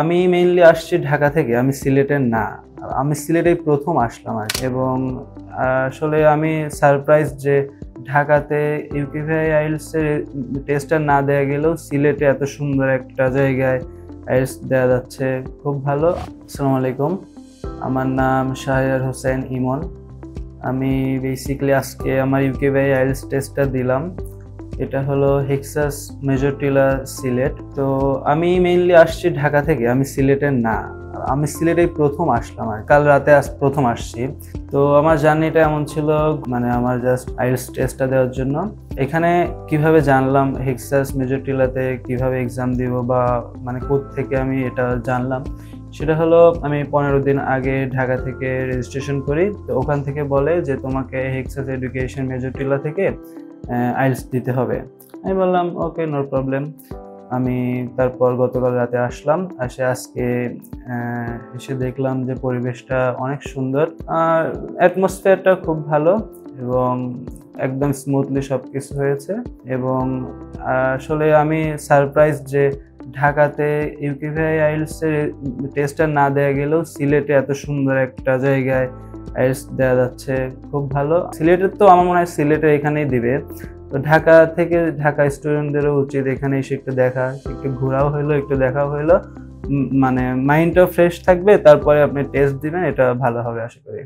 আমি মেইনলি আসছি ঢাকা থেকে, আমি সিলেটের না। আমি সিলেটেই প্রথম আসলাম এবং আসলে আমি সারপ্রাইজ যে ঢাকাতে ইউকিভিআই আইএলটিএস এর টেস্টটা না দেয়া গেলেও সিলেটে এত সুন্দর একটা জায়গায় আইএলটিএস দেয়া যাচ্ছে, খুব ভালো। আসসালামু আলাইকুম, আমার নাম শাহরিয়ার হোসেন ইমন। আমি বেসিক্যালি আজকে আমার ইউকিভিআই আইএলটিএস টেস্টটা দিলাম। এটা হলো হেক্সাস মেজর টিলার সিলেট। তো আমি মেইনলি আসছি ঢাকা থেকে, আমি সিলেটের না। আমি সিলেটেই প্রথম আসলাম কাল রাতে প্রথম আসছি। তো আমার জার্নিটা এমন ছিল, মানে আমার জাস্ট আইএলটিএস টেস্টটা দেওয়ার জন্য। এখানে কিভাবে জানলাম হেক্সাস মেজর টিলাতে কিভাবে এক্সাম দিব বা মানে থেকে আমি এটা জানলাম, সেটা হলো আমি 15 দিন আগে ঢাকা থেকে রেজিস্ট্রেশন করি। তো ওখান থেকে বলে যে তোমাকে হেক্সাস এডুকেশন মেজর টিলা থেকে আইএলটিএস দিতে হবে। আমি বললাম ওকে, নো প্রবলেম। আমি তারপর গতকাল রাতে আসলাম, আজকে এসে দেখলাম যে পরিবেশটা অনেক সুন্দর, আর অ্যাটমসফিয়ারটা খুব ভালো এবং একদম স্মুথলি সব কিছু হয়েছে। এবং আসলে আমি সারপ্রাইজ যে ঢাকাতে ইউকিভিআই আইএলটিএস এর টেস্টটা না দেয়া গেলেও সিলেটে এত সুন্দর একটা জায়গায় আইএলটিএস দেওয়া যাচ্ছে, খুব ভালো। সিলেটের তো আমার মনে হয় সিলেটে এখানেই দিবে। তো ঢাকা থেকে ঢাকা স্টুডেন্টদেরও উচিত এখানে এসে একটু দেখা, একটু ঘোরাও হইলো, একটু দেখাও হইলো, মানে মাইন্ডটাও ফ্রেশ থাকবে। তারপরে আপনি টেস্ট দিবেন, এটা ভালো হবে আশা করি।